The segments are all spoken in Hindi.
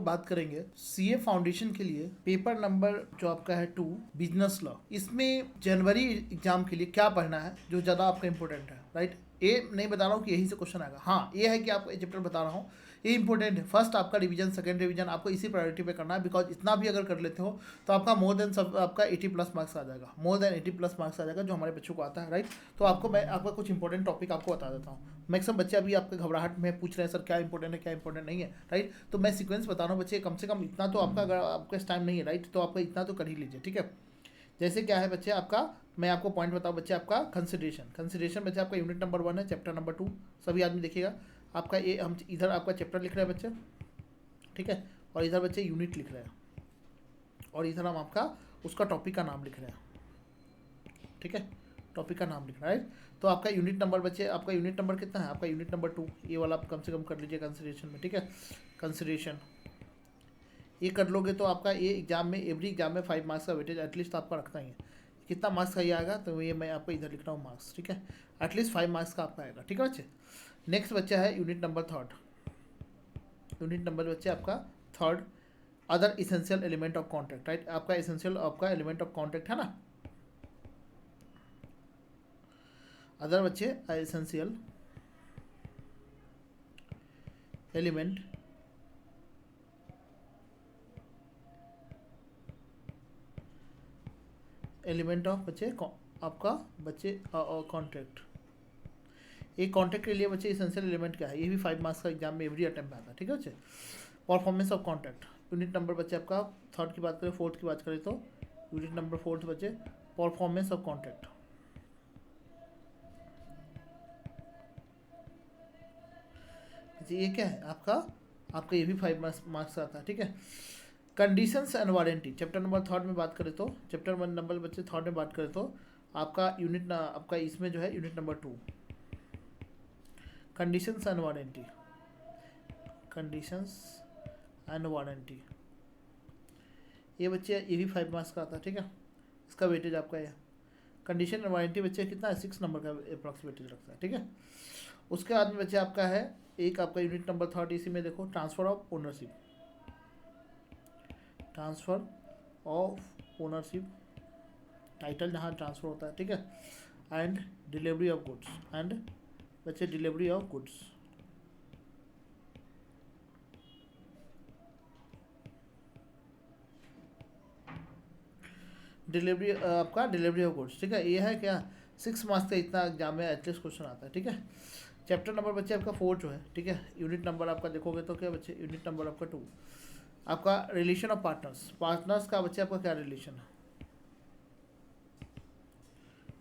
बात करेंगे सीए फाउंडेशन के लिए पेपर नंबर जो आपका है 2 बिजनेस लॉ। इसमें जनवरी एग्जाम के लिए क्या पढ़ना है जो ज़्यादा आपका इंपॉर्टेंट है, राइट। ये नहीं बता रहा हूँ कि यही से क्वेश्चन आएगा, हाँ ये है कि आपको चैप्टर बता रहा हूँ ये इंपॉर्टेंट है। फर्स्ट आपका रिवीजन, सेकंड रिवीजन आपको इसी प्रायोरिटी पे करना है, बिकॉज इतना भी अगर कर लेते हो तो आपका मोर देन सब आपका 80+ मार्क्स आ जाएगा, मोर देन 80+ मार्क्स आ जाएगा जो हमारे बच्चों को आता है, राइट। तो आपको मैं आपका कुछ इंपॉर्टेंट टॉपिक आपको बता देता हूँ। मैक्सिमम बच्चे अभी आपके घबराहट में पूछ रहे हैं सर क्या इंपॉर्टेंट है क्या इंपॉर्टेंट नहीं है, राइट। तो मैं सीक्वेंस बता रहा हूँ बच्चे, कम से कम इतना तो आपका, अगर आपके टाइम नहीं है राइट तो आपका इतना तो कर ही लीजिए, ठीक है। जैसे क्या है बच्चे आपका, मैं आपको पॉइंट बताऊँ बच्चे, आपका कंसिडरेशन बच्चे आपका यूनिट नंबर 1 है, चैप्टर नंबर 2 सभी आदमी देखिएगा। आपका ये हम इधर आपका चैप्टर लिख रहे हैं बच्चे, ठीक है, और इधर बच्चे यूनिट लिख रहे हैं, और इधर हम आपका उसका टॉपिक का नाम लिख रहे हैं, ठीक है, टॉपिक का नाम लिख रहा है। तो आपका यूनिट नंबर बच्चे, आपका यूनिट नंबर कितना है, आपका यूनिट नंबर 2, ये वाला आप कम से कम कर लीजिए कंसिडरेशन में, ठीक है। कंसिडरेशन ये कर लोगे तो आपका ये एग्जाम में, एवरी एग्जाम में 5 मार्क्स का वेटेज एटलीस्ट आपका रखना ही है। कितना मार्क्स का ये आएगा तो ये मैं आपको इधर लिख रहा हूँ मार्क्स, ठीक है, एटलीस्ट 5 मार्क्स का आपका आएगा, ठीक है बच्चे। नेक्स्ट बच्चा है यूनिट नंबर 3, यूनिट नंबर बच्चे आपका 3, other essential element of contract, right. आपका इसेंशियल आपका एलिमेंट ऑफ कॉन्ट्रैक्ट है ना, अदर बच्चे एसेंशियल एलिमेंट ऑफ बच्चे आपका बच्चे कॉन्ट्रैक्ट। एक कॉन्ट्रैक्ट के लिए बच्चे इसेंशियल एलिमेंट क्या है, ये भी 5 मार्क्स का एग्जाम में एवरी अटेम्प्ट में आता है, ठीक है बच्चे। Performance of contract unit number बच्चे आपका 3 की बात करें, 4 की बात करें तो यूनिट नंबर 4 बच्चे परफॉर्मेंस ऑफ कॉन्ट्रैक्ट। ये क्या है आपका ये भी 5 मार्क्स आता है, ठीक है। Conditions and warranty chapter number 3 में बात करें तो, चैप्टर 1 नंबर बच्चे 3 में बात करें तो आपका यूनिट आपका इसमें जो है unit number 2 conditions and warranty, conditions and warranty ये बच्चे ये भी 5 मार्क्स का आता है, ठीक है। इसका वेटेज आपका है, कंडीशन एंड वारंटी बच्चे कितना है, 6 नंबर का अप्रॉक्स वेटेज रखता है, ठीक है। उसके बाद में बच्चे आपका है एक आपका यूनिट नंबर 3 इसी में देखो, transfer of ownership, transfer of ownership title जहाँ ट्रांसफर होता है, ठीक है। And delivery of goods, and बच्चे डिलीवरी ऑफ गुड्स, डिलीवरी आपका डिलीवरी ऑफ गुड्स, ठीक है। ये है क्या 6 मार्क्स का इतना एग्जाम में एटलीस्ट क्वेश्चन आता है, ठीक है। चैप्टर नंबर बच्चे आपका 4 जो है, ठीक है, यूनिट नंबर आपका देखोगे तो क्या बच्चे, यूनिट नंबर आपका 2 आपका रिलेशन ऑफ पार्टनर्स का बच्चे आपका क्या रिलेशन है,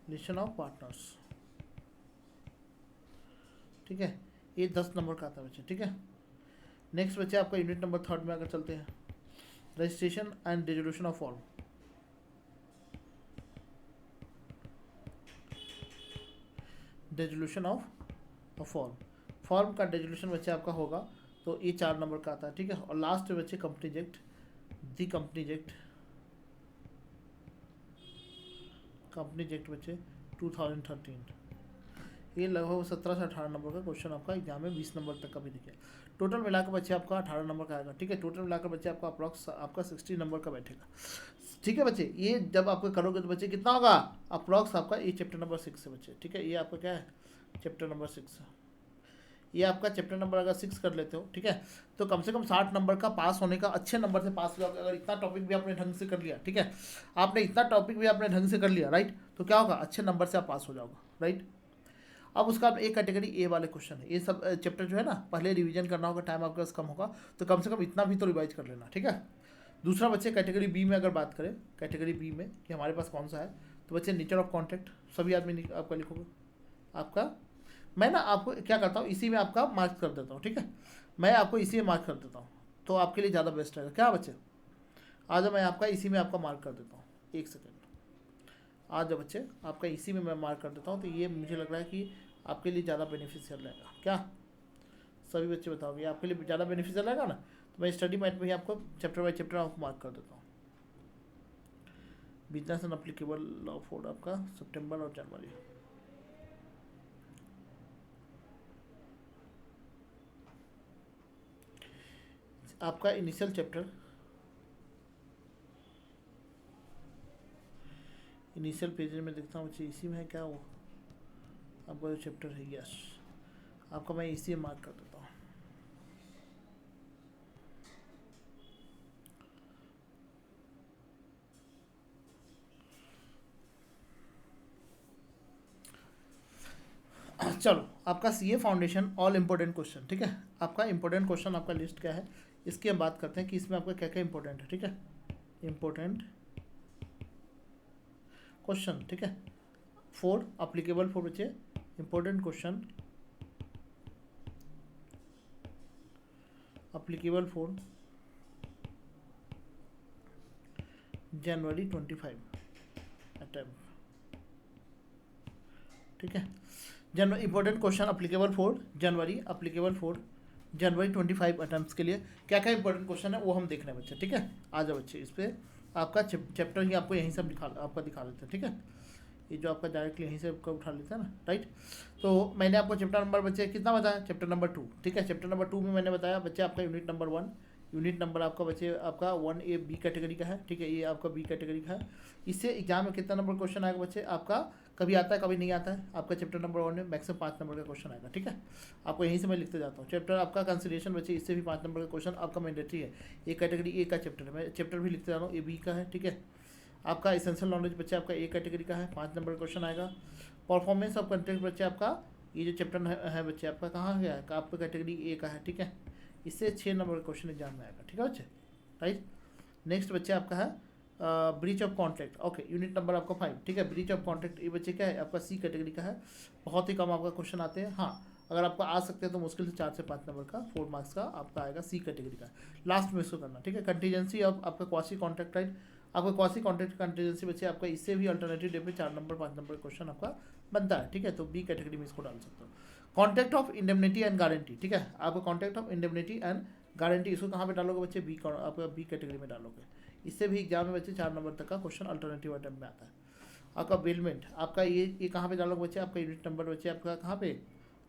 रिलेशन ऑफ पार्टनर्स, ठीक है, ये 10 नंबर का आता है बच्चे, ठीक है। नेक्स्ट बच्चे आपका यूनिट नंबर 3 में अगर चलते हैं, registration and dissolution of form, dissolution of form का डिसोल्यूशन बच्चे आपका होगा तो ये 4 नंबर का आता है, ठीक है। और लास्ट में बच्चे कंपनी जेक्ट, दी कंपनी जेक्ट बच्चे 2013, ये लगभग 17 से 18 नंबर का क्वेश्चन आपका एग्जाम में 20 नंबर तक का भी दिखे। टोटल मिलाकर बच्चे आपका 18 नंबर का आएगा, ठीक है। टोटल मिलाकर बच्चे आपका अप्रॉक्स आपका 60 नंबर का बैठेगा, ठीक है बच्चे। ये जब आपको करोगे तो बच्चे कितना होगा अप्रॉक्स आपका, ये चैप्टर नंबर 6 है बच्चे, ठीक है। ये आपका क्या है चैप्टर नंबर 6 है, ये आपका चैप्टर नंबर अगर 6 कर लेते हो, ठीक है, तो कम से कम 60 नंबर का पास होने का, अच्छे नंबर से पास हो जाओगे अगर इतना टॉपिक भी आपने ढंग से कर लिया, ठीक है। आपने इतना टॉपिक भी आपने ढंग से कर लिया, राइट, तो क्या होगा अच्छे नंबर से आप पास हो जाओगे, राइट। अब उसका एक कैटेगरी ए वाले क्वेश्चन है, ये सब चैप्टर जो है ना पहले रिवीजन करना होगा, टाइम आपके पास कम होगा तो कम से कम इतना भी तो रिवाइज कर लेना, ठीक है। दूसरा बच्चे कैटेगरी बी में अगर बात करें, कैटेगरी बी में कि हमारे पास कौन सा है, तो बच्चे नेचर ऑफ कॉन्ट्रैक्ट सभी आदमी आपका लिखोगे, आपका मैं ना आपको क्या करता हूँ इसी में आपका मार्क कर देता हूँ, ठीक है। मैं आपको इसी में मार्क कर देता हूँ तो आपके लिए ज़्यादा बेस्ट रहेगा, क्या बच्चे आ जाओ, मैं आपका इसी में आपका मार्क कर देता हूँ, एक सेकेंड आ जाओ बच्चे, आपका इसी में मैं मार्क कर देता हूँ, तो ये मुझे लग रहा है कि आपके लिए ज़्यादा बेनिफिशियल रहेगा, क्या सभी बच्चे बताओगे आपके लिए ज़्यादा बेनिफिशियल रहेगा ना। तो मैं स्टडी मैट में ही आपको चैप्टर बाई चैप्टर आपको मार्क कर देता हूँ। Business and applicable law for आपका सितंबर और जनवरी, आपका इनिशियल चैप्टर, इनिशियल पेज में देखता हूँ बच्चे इसी में है क्या वो आपका जो चैप्टर है। यस, आपका मैं इसी में मार्क कर देता हूँ। चलो, आपका CA foundation all important question, ठीक है। आपका इंपॉर्टेंट क्वेश्चन आपका लिस्ट क्या है, इसकी हम बात करते हैं कि इसमें आपका क्या क्या इंपॉर्टेंट है, ठीक है। इंपॉर्टेंट क्वेश्चन, ठीक है, 4 अप्लीकेबल 4 बच्चे इंपॉर्टेंट क्वेश्चन अप्लीकेबल 4 जनवरी 25 अटैम्प्ट, ठीक है। जनवरी इंपॉर्टेंट क्वेश्चन अप्लीकेबल 4 जनवरी, अप्लीकेबल 4 जनवरी 25 अटैम्प्ट के लिए क्या क्या इंपॉर्टेंट क्वेश्चन है वो हम देख रहे हैं बच्चे, ठीक है। आ जाओ बच्चे, इस पर आपका चैप्टर ही आपको यहीं से आपका दिखा देते हैं, ठीक है। ये जो आपका डायरेक्टली यहीं से आपका उठा लेता है ना, राइट। तो मैंने आपको चैप्टर नंबर बच्चे कितना बताया, चैप्टर नंबर 2, ठीक है। चैप्टर नंबर 2 में मैंने बताया बच्चे आपका यूनिट नंबर 1, यूनिट नंबर आपका बच्चे आपका 1A बी कैटेगरी का है, ठीक है। ये आपका बी कैटेगरी का है। इससे एग्जाम में कितना नंबर क्वेश्चन आएगा बच्चे आपका, कभी आता है कभी नहीं आता है। आपका चैप्टर नंबर 1 में मैक्सिमम 5 नंबर का क्वेश्चन आएगा, ठीक है। आपको यहीं से मैं लिखते जाता हूँ। चैप्टर आपका कंसिडरेशन बच्चे, इससे भी 5 नंबर का क्वेश्चन आपका मैंडेटरी है। ए कैटेगरी ए का चैप्टर है, मैं चैप्टर भी लिखते जा रहा हूँ, ए बी का है, ठीक है। आपका एसेंशियल नॉलेज बच्चे आपका ए कैटेगरी का है, 5 नंबर का क्वेश्चन आएगा। परफॉर्मेंस ऑफ कंटेंट बच्चे आपका ये जो चैप्टर है बच्चे आपका कहाँ गया है, आपका कैटेगरी ए का है, ठीक है। इससे 6 नंबर का क्वेश्चन एग्जाम में आएगा, ठीक है बच्चे, राइट। नेक्स्ट बच्चे आपका है breach of contract, okay, unit number आपका 5, ठीक है। ब्रीच ऑफ कॉन्ट्रैक्ट ये बच्चे क्या है आपका सी कैटेगरी का है। बहुत ही कम आपका क्वेश्चन आते हैं, हाँ अगर आपका आ सकते हैं तो मुश्किल से 4 से 5 नंबर का 4 मार्क्स का आपका आएगा सी कैटेगरी का। लास्ट में इसको करना, ठीक है। कंटीजेंसी ऑफ आपका क्वासी कॉन्ट्रैक्ट, राइट। आपका क्वासी कॉन्ट्रैक्ट कंटीजेंसी बच्चे आपका इससे भी अल्टरनेटिव डे पे 4 नंबर 5 नंबर क्वेश्चन आपका बनता है, ठीक है। तो बी कैटेगरी में इसको डाल सकते हो। Contract of indemnity and guarantee, ठीक है। आपका contract of indemnity and guarantee इसको कहाँ पे डालोगे बच्चे, बी आपका बी कैटेगरी में डालोगे। इससे भी एग्जाम में बच्चे 4 नंबर तक का क्वेश्चन अल्टरनेटिव अटेम्प्ट में आता है। आपका बेलमेंट आपका ये कहाँ पे डालोगे बच्चे, आपका यूनिट नंबर बच्चे आपका कहाँ पे,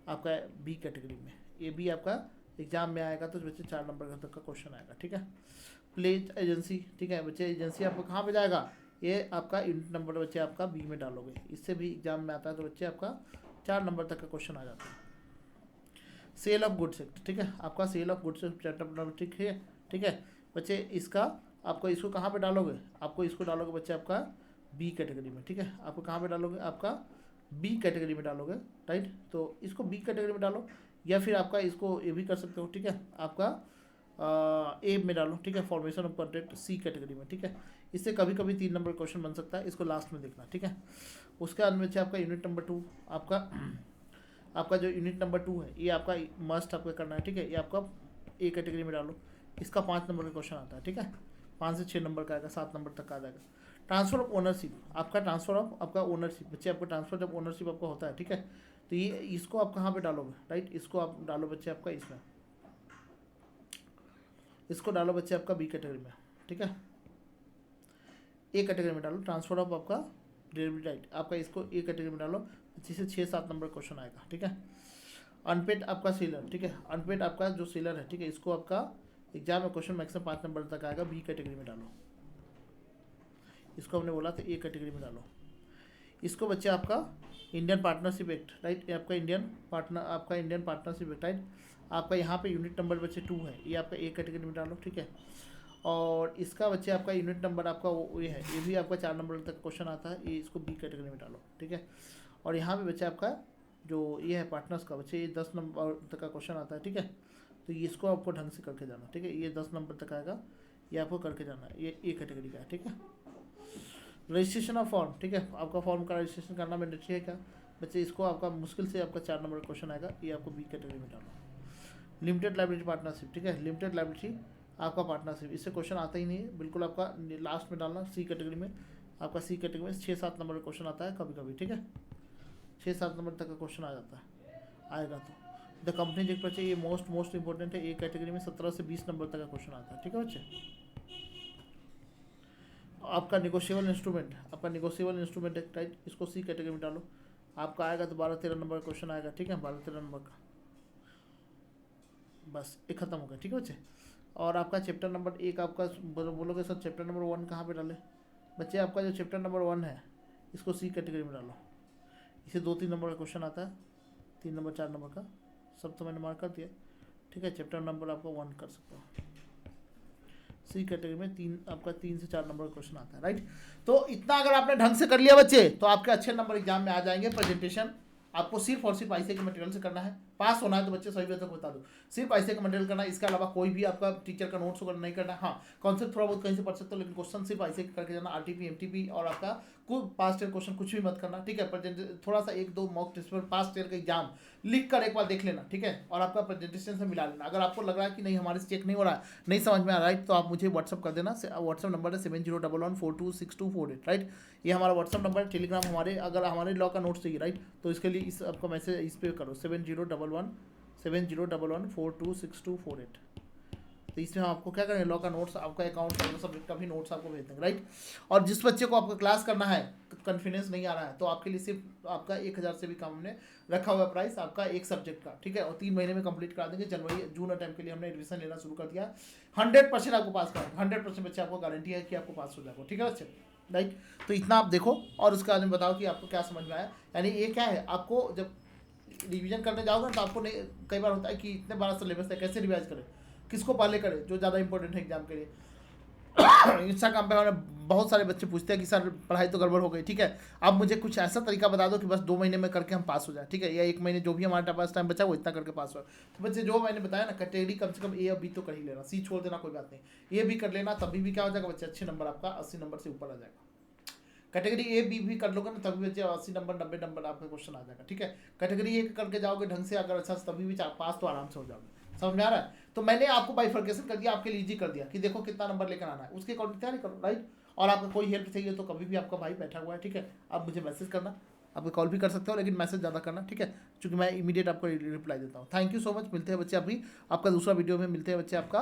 आपका बी कैटेगरी में। ये भी आपका एग्जाम में आएगा तो बच्चे 4 नंबर तक का क्वेश्चन आएगा, ठीक है। प्लेज एजेंसी, ठीक है बच्चे, एजेंसी आपको कहाँ पे जाएगा, ये आपका यूनिट नंबर बच्चे आपका बी में डालोगे। इससे भी एग्जाम में आता है तो बच्चे आपका 4 नंबर तक का क्वेश्चन आ जाता है। सेल ऑफ गुड्स एक्ट, ठीक है। आपका sale of goods chapter number, ठीक है बच्चे। इसका आपको इसको कहाँ पे डालोगे, आपको इसको डालोगे बच्चे आपका बी कैटेगरी में, ठीक है। आपको कहाँ पे डालोगे, आपका बी कैटेगरी में डालोगे, राइट। तो इसको बी कैटेगरी में डालो, या फिर आपका इसको ये भी कर सकते हो, ठीक है। आपका ए में डालो, ठीक है। Formation of contract C category में, ठीक है। इससे कभी कभी 3 नंबर क्वेश्चन बन सकता है, इसको लास्ट में देखना, ठीक है। उसके बाद में आपका यूनिट नंबर 2 आपका जो यूनिट नंबर 2 है ये आपका मस्ट आपका करना है, ठीक है। ये आपका ए कैटेगरी में डालो। इसका 5 नंबर का क्वेश्चन आता है, ठीक है। 5 से 6 नंबर का आएगा, 7 नंबर तक का आ जाएगा। ट्रांसफर ऑफ ओनरशिप, आपका ट्रांसफर ऑफ आपका ओनरशिप बच्चे आपका ट्रांसफर ऑफ ओनरशिप आपका होता है, ठीक है। तो ये इसको आप कहाँ पे डालोगे, राइट। इसको आप डालो बच्चे आपका इसमें, इसको डालो बच्चे आपका बी कैटेगरी में, ठीक है। ए कैटेगरी में डालो ट्रांसफर ऑफ आपका डेरिवेटिव राइट, आपका इसको ए कैटेगरी में डालो, जिससे 6-7 नंबर क्वेश्चन आएगा, ठीक है। अनपेड आपका सेलर, ठीक है। अनपेड आपका जो सेलर है, ठीक है, इसको आपका एग्जाम में क्वेश्चन मैक्सिमम 5 नंबर तक आएगा, बी कैटेगरी में डालो। इसको हमने बोला था ए कैटेगरी में डालो। इसको बच्चे आपका इंडियन पार्टनरशिप एक्ट, राइट। आपका इंडियन पार्टनरशिप एक्ट, राइट। आपका यहाँ पे यूनिट नंबर बच्चे 2 है, ये आपका ए कैटेगरी में डालो, ठीक है। और इसका बच्चे आपका यूनिट नंबर आपका वो ये है, ये भी आपका 4 नंबर तक क्वेश्चन आता है, ये इसको बी कैटेगरी में डालो, ठीक है। और यहाँ पे बच्चे आपका जो ये है पार्टनर्स का बच्चे, ये 10 नंबर तक का क्वेश्चन आता है, ठीक है। तो इसको आपको ढंग से करके जाना, ठीक है। ये 10 नंबर तक आएगा, ये आपको करके जाना है, ये ए कैटेगरी का है, ठीक है। रजिस्ट्रेशन ऑफ फॉर्म, ठीक है। आपका फॉर्म का रजिस्ट्रेशन करना मैंडेटरी है क्या बच्चे, इसको आपका मुश्किल से आपका 4 नंबर क्वेश्चन आएगा, ये आपको बी कैटेगरी में डालो। लिमिटेड लाइबिलिटी पार्टनरशिप, ठीक है। लिमिटेड लाइबिलिटी आपका पार्टनरशिप, इससे क्वेश्चन आता ही नहीं है, बिल्कुल आपका लास्ट में डालना सी कैटेगरी में। आपका सी कैटेगरी में 6-7 नंबर का क्वेश्चन आता है कभी कभी, ठीक है। 6-7 नंबर तक का क्वेश्चन आ जाता है, आएगा तो। द कंपनी जेक बच्चे ये मोस्ट इंपॉर्टेंट है, ए कैटेगरी में 17 से 20 नंबर तक का क्वेश्चन आता है, ठीक है बच्चे। आपका निगोशिएबल इंस्ट्रूमेंट, आपका निगोशिएबल इंस्ट्रूमेंट है, राइट। इसको सी कैटेगरी में डालो, आपका आएगा तो 12-13 नंबर का क्वेश्चन आएगा, ठीक है। 12-13 नंबर का, बस ये खत्म हो गया, ठीक है बच्चे। और आपका चैप्टर नंबर 1 आपका बोलोगे सर चैप्टर नंबर 1 कहाँ पे डाले? बच्चे आपका जो चैप्टर नंबर 1 है इसको सी कैटेगरी में डालो। इसे 2-3 नंबर का क्वेश्चन आता है, 3 नंबर 4 नंबर का, सब तो मैंने मार्क कर दिया, ठीक है। चैप्टर नंबर आपका 1 कर सकते हो। सी कैटेगरी में आपका 3 से 4 नंबर का क्वेश्चन आता है, राइट। तो इतना अगर आपने ढंग से कर लिया बच्चे तो आपके अच्छे नंबर एग्जाम में आ जाएंगे। प्रेजेंटेशन आपको सिर्फ और सिर्फ ऐसे के मटेरियल से करना है। पास होना है तो बच्चे सही बात बता दो, सिर्फ ऐसे का मटेरियल करना है। इसके अलावा कोई भी आपका टीचर का नोट्स वगैरह नहीं करना है। हाँ, कॉन्सेप्ट थोड़ा बहुत कहीं से पढ़ सकते हो, लेकिन क्वेश्चन सिर्फ ऐसे करके जाना। आरटीपी, एमटीपी और आपका कोई पास्ट ईयर क्वेश्चन कुछ भी मत करना, ठीक है। प्रेजेंटेशन थोड़ा सा 1-2 मॉक टेस्ट पर पास्ट ईयर का एग्जाम लिख कर एक बार देख लेना, ठीक है। और आपका प्रेजेंटेशन से मिला लेना। अगर आपको लग रहा है कि नहीं हमारे से चेक नहीं हो रहा है, नहीं समझ में आ रहा है, तो आप मुझे व्हाट्सअप कर देना। व्हाट्सअप नंबर है 7011426248, राइट। ये हमारा व्हाट्सअप नंबर है। टेलीग्राम हमारे, अगर हमारे लॉ का नोट्स चाहिए, राइट, तो इसके लिए इस आपका मैसेज इस पर करो 7011426248। तो इसमें हम आपको क्या करेंगे, लॉ का नोट्स, आपका अकाउंट सब्जेक्ट का भी नोट्स आपको भेज देंगे, राइट। और जिस बच्चे को आपका क्लास करना है, कॉन्फिडेंस नहीं आ रहा है, तो आपके लिए सिर्फ आपका 1000 से भी कम हमने रखा हुआ प्राइस आपका एक सब्जेक्ट का, ठीक है। और 3 महीने में कंप्लीट करा देंगे। जनवरी जून टाइम के लिए हमने एडमिशन लेना शुरू कर दिया। 100% आपको पास कराएंगे, 100% बच्चे आपको गारंटी है कि आपको पास हो जाएगा, ठीक है बच्चे, राइट। तो इतना आप देखो और उसके बाद में बताओ कि आपको क्या समझ में आया। यानी ये क्या है, आपको जब रिवीजन करने जाओगे ना तो आपको नहीं, कई बार होता है कि इतने बड़ा सिलेबस है, कैसे रिवाइज करें, किसको पहले करें, जो ज़्यादा इंपॉर्टेंट है एग्जाम के लिए। इंस्टाग्राम पे हमारे बहुत सारे बच्चे पूछते हैं कि सर पढ़ाई तो गड़बड़ हो गई, ठीक है। अब मुझे कुछ ऐसा तरीका बता दो कि बस 2 महीने में करके हम पास हो जाए, ठीक है, या 1 महीने जो भी हमारे पास टाइम बचा वो इतना करके पास हो। तो बच्चे जो मैंने बताया ना, कैटेगरी कम से कम ए और बी तो कर ही लेना, सी छोड़ देना कोई बात नहीं, ए भी कर लेना, तभी भी क्या हो जाएगा बच्चे, अच्छे नंबर आपका 80 नंबर से ऊपर आ जाएगा। कैटेगरी ए बी भी कर लोगे ना तभी बच्चे 80 नंबर 90 नंबर आपका क्वेश्चन आ जाएगा, ठीक है। कैटेगरी ए करके जाओगे ढंग से अगर अच्छा, तभी भी पास तो आराम से हो जाओगे। समझ में आ रहा है? तो मैंने आपको बाइफर्केशन कर दिया, आपके लिए इजी कर दिया कि देखो कितना नंबर लेकर आना है, उसके अकॉर्डिंग तैयारी करो, राइट। और आपको कोई हेल्प चाहिए तो कभी भी आपका भाई बैठा हुआ है, ठीक है। आप मुझे मैसेज करना, आप कॉल भी कर सकते हो, लेकिन मैसेज ज़्यादा करना, ठीक है, क्योंकि मैं इमीडिएट आपको रिप्लाई देता हूँ। Thank you so much. मिलते हैं बच्चे अभी आपका दूसरा वीडियो में, मिलते हैं बच्चे आपका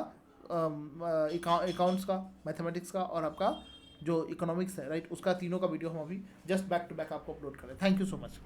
अकाउंट्स का, मैथमेटिक्स का और आपका जो इकोनॉमिक्स है, राइट, उसका तीनों का वीडियो हम अभी जस्ट बैक टू बैक आपको अपलोड करें। Thank you so much.